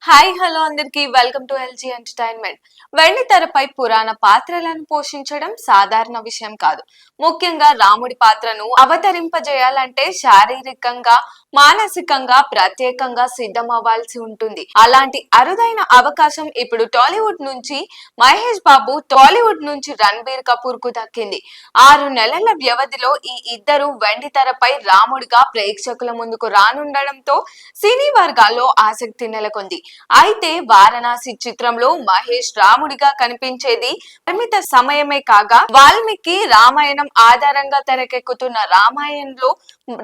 Hi hello అందరికి welcome to LG entertainment. వెండి తెరపై పురాణ పాత్రలను పోషించడం సాధారణ విషయం కాదు. ముఖ్యంగా రాముడి పాత్రను అవతరింపజేయాలంటే శారీరకంగా మానసికంగా ప్రత్యేకంగా సిద్ధం అవ్వాల్సి ఉంటుంది. అలాంటి అరుదైన అవకాశం ఇప్పుడు టాలీవుడ్ నుంచి మహేష్ బాబు, టాలీవుడ్ నుంచి రణబీర్ కపూర్ కు దక్కింది. 6 నెలల వ్యవధిలో ఈ ఇద్దరు వెండి తెరపై రాముడిగా ప్రేక్షకుల ముందుకు రానుండడంతో సినీ వర్గాల్లో ఆసక్తి నెలకొంది. అయితే వారణాసి చిత్రంలో మహేష్ రాముడిగా కనిపించేది పరిమిత సమయమే కాగా, వాల్మీకి రామాయణం ఆధారంగా తెరకెక్కుతున్న రామాయణంలో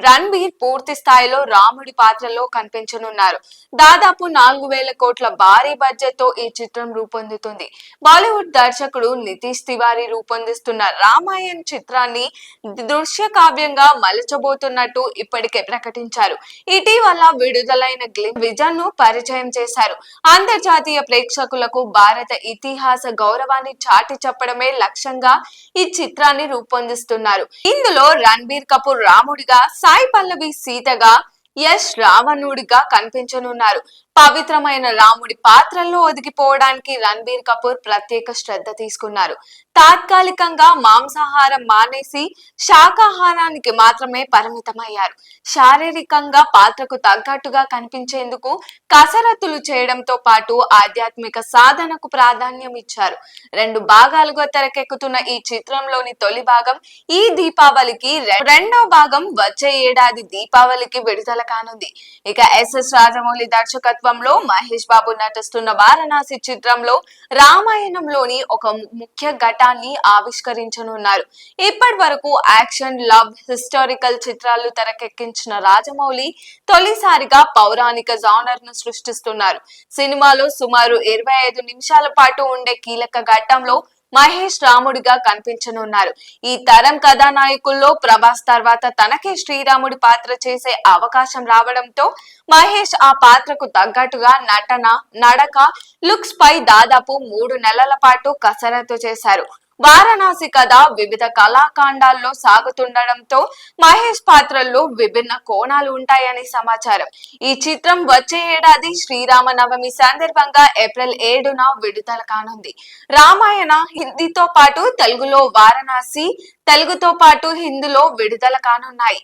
రణబీర్ పూర్తి స్థాయిలో రాముడి పాత్రలో కనిపించనున్నారు. దాదాపు 4,000 కోట్ల భారీ బడ్జెట్ తో ఈ చిత్రం రూపొందుతుంది. బాలీవుడ్ దర్శకుడు నితీష్ తివారీ రూపొందిస్తున్న రామాయణ చిత్రాన్ని దృశ్య కావ్యంగా మలచబోతున్నట్టు ఇప్పటికే ప్రకటించారు. ఇటీవల విడుదలైన గ్లింప్స్ విజన్ ను పరిచయం చేశారు. అంతర్జాతీయ ప్రేక్షకులకు భారత ఇతిహాస గౌరవాన్ని చాటి చెప్పడమే లక్ష్యంగా ఈ చిత్రాన్ని రూపొందిస్తున్నారు. ఇందులో రణబీర్ కపూర్ రాముడిగా, సాయి పల్లవి సీతగా, యష్ రావణుడిగా కనిపించనున్నారు. పవిత్రమైన రాముడి పాత్రల్లో ఒదిగిపోవడానికి రణబీర్ కపూర్ ప్రత్యేక శ్రద్ధ తీసుకున్నారు. తాత్కాలికంగా మాంసాహారం మానేసి శాకాహారానికి మాత్రమే పరిమితమయ్యారు. శారీరకంగా పాత్రకు తగ్గట్టుగా కనిపించేందుకు కసరత్తులు చేయడంతో పాటు ఆధ్యాత్మిక సాధనకు ప్రాధాన్యం ఇచ్చారు. 2 భాగాలుగా తెరకెక్కుతున్న ఈ చిత్రంలోని తొలి భాగం ఈ దీపావళికి, రెండో భాగం వచ్చే ఏడాది దీపావళికి విడుదల కానుంది. ఇక ఎస్ఎస్ రాజమౌళి దర్శకత్వంలో మహేష్ బాబు నటిస్తున్న వారణాసి చిత్రంలో రామాయణంలోని ఒక ముఖ్య ఘటాన్ని ఆవిష్కరించనున్నారు. ఇప్పటి వరకు యాక్షన్, లవ్, హిస్టారికల్ చిత్రాలు తెరకెక్కించిన రాజమౌళి తొలిసారిగా పౌరాణిక జానర్ ను సృష్టిస్తున్నారు. సినిమాలో సుమారు 25 నిమిషాల పాటు ఉండే కీలక ఘట్టంలో మహేష్ రాముడిగా కనిపించనున్నారు. ఈ తరం కథానాయకుల్లో ప్రభాస్ తర్వాత తనకే శ్రీరాముడి పాత్ర చేసే అవకాశం రావడంతో మహేష్ ఆ పాత్రకు తగ్గట్టుగా నటన, నడక, లుక్స్ పై దాదాపు 3 నెలల పాటు కసరత్తు చేశారు. వారణాసి కథ వివిధ కళాఖండాల్లో సాగుతుండడంతో మహేష్ పాత్రల్లో విభిన్న కోణాలు ఉంటాయని సమాచారం. ఈ చిత్రం వచ్చే ఏడాది శ్రీరామనవమి సందర్భంగా ఏప్రిల్ 7న విడుదల కానుంది. రామాయణ హిందీతో పాటు తెలుగులో వారణాసి తెలుగుతో పాటు హిందీలో విడుదల కానున్నాయి.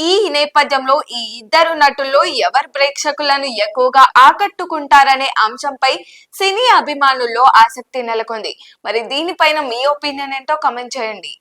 ఈ నేపథ్యంలో ఈ ఇద్దరు నటుల్లో ఎవరు ప్రేక్షకులను ఎక్కువగా ఆకట్టుకుంటారనే అంశంపై సినీ అభిమానుల్లో ఆసక్తి నెలకొంది. మరి దీనిపైన మీ ఒపీనియన్ ఏంటో కామెంట్ చేయండి.